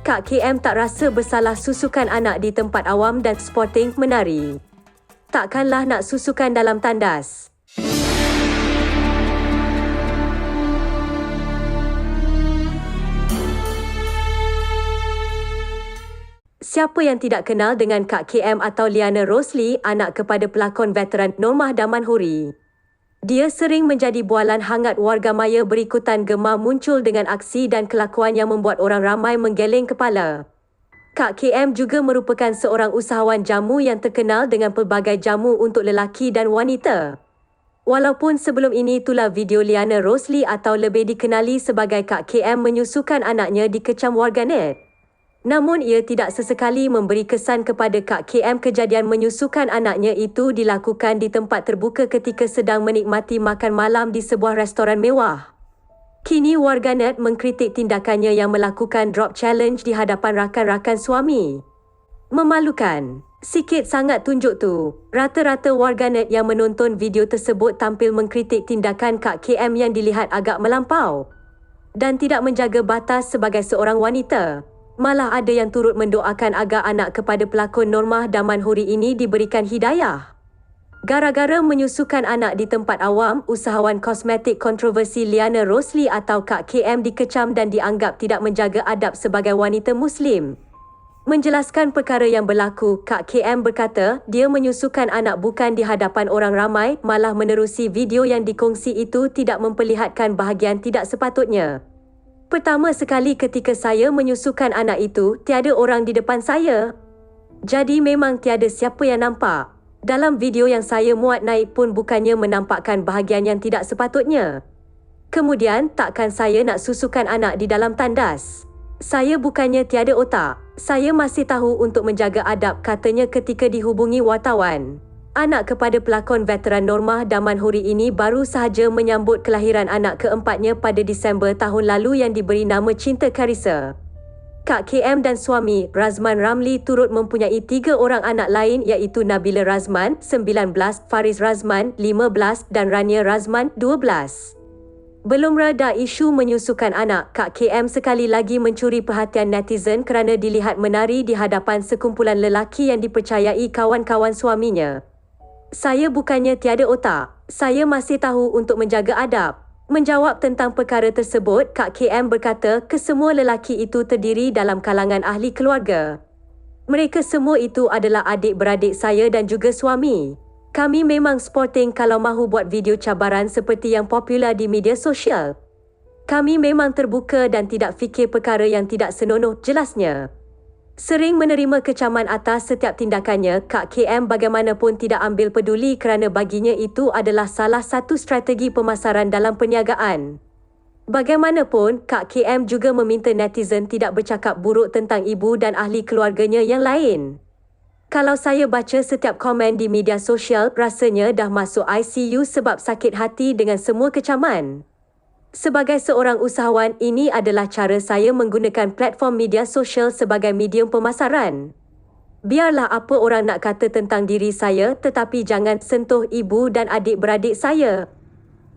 Kak KM tak rasa bersalah susukan anak di tempat awam dan sporting menari. Takkanlah nak susukan dalam tandas. Siapa yang tidak kenal dengan Kak KM atau Liana Rosli, anak kepada pelakon veteran Normah Damanhuri. Dia sering menjadi bualan hangat warga maya berikutan gemar muncul dengan aksi dan kelakuan yang membuat orang ramai menggeleng kepala. Kak KM juga merupakan seorang usahawan jamu yang terkenal dengan pelbagai jamu untuk lelaki dan wanita. Walaupun sebelum ini itulah video Liana Rosli atau lebih dikenali sebagai Kak KM menyusukan anaknya dikecam warganet. Namun ia tidak sesekali memberi kesan kepada Kak KM kejadian menyusukan anaknya itu dilakukan di tempat terbuka ketika sedang menikmati makan malam di sebuah restoran mewah. Kini warganet mengkritik tindakannya yang melakukan drop challenge di hadapan rakan-rakan suami. Memalukan. Sikit sangat tunjuk tu. Rata-rata warganet yang menonton video tersebut tampil mengkritik tindakan Kak KM yang dilihat agak melampau dan tidak menjaga batas sebagai seorang wanita. Malah ada yang turut mendoakan agar anak kepada pelakon Normah Damanhuri ini diberikan hidayah. Gara-gara menyusukan anak di tempat awam, usahawan kosmetik kontroversi Liana Rosli atau Kak KM dikecam dan dianggap tidak menjaga adab sebagai wanita Muslim. Menjelaskan perkara yang berlaku, Kak KM berkata dia menyusukan anak bukan di hadapan orang ramai, malah menerusi video yang dikongsi itu tidak memperlihatkan bahagian tidak sepatutnya. Pertama sekali ketika saya menyusukan anak itu, tiada orang di depan saya. Jadi memang tiada siapa yang nampak. Dalam video yang saya muat naik pun bukannya menampakkan bahagian yang tidak sepatutnya. Kemudian, takkan saya nak susukan anak di dalam tandas. Saya bukannya tiada otak. Saya masih tahu untuk menjaga adab, katanya ketika dihubungi wartawan. Anak kepada pelakon veteran Normah Damanhuri ini baru sahaja menyambut kelahiran anak keempatnya pada Disember tahun lalu yang diberi nama Cinta Karisa. Kak KM dan suami, Razman Ramli, turut mempunyai 3 orang anak lain iaitu Nabila Razman, 19, Faris Razman, 15 dan Rania Razman, 12. Belum reda isu menyusukan anak, Kak KM sekali lagi mencuri perhatian netizen kerana dilihat menari di hadapan sekumpulan lelaki yang dipercayai kawan-kawan suaminya. Saya bukannya tiada otak. Saya masih tahu untuk menjaga adab. Menjawab tentang perkara tersebut, Kak KM berkata kesemua lelaki itu terdiri dalam kalangan ahli keluarga. Mereka semua itu adalah adik-beradik saya dan juga suami. Kami memang sporting kalau mahu buat video cabaran seperti yang popular di media sosial. Kami memang terbuka dan tidak fikir perkara yang tidak senonoh, jelasnya. Sering menerima kecaman atas setiap tindakannya, Kak KM bagaimanapun tidak ambil peduli kerana baginya itu adalah salah satu strategi pemasaran dalam perniagaan. Bagaimanapun, Kak KM juga meminta netizen tidak bercakap buruk tentang ibu dan ahli keluarganya yang lain. Kalau saya baca setiap komen di media sosial, rasanya dah masuk ICU sebab sakit hati dengan semua kecaman. Sebagai seorang usahawan, ini adalah cara saya menggunakan platform media sosial sebagai medium pemasaran. Biarlah apa orang nak kata tentang diri saya, tetapi jangan sentuh ibu dan adik-beradik saya.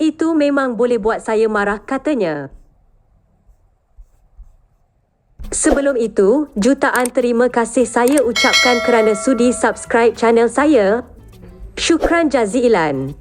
Itu memang boleh buat saya marah, katanya. Sebelum itu, jutaan terima kasih saya ucapkan kerana sudi subscribe channel saya. Syukran jazilan.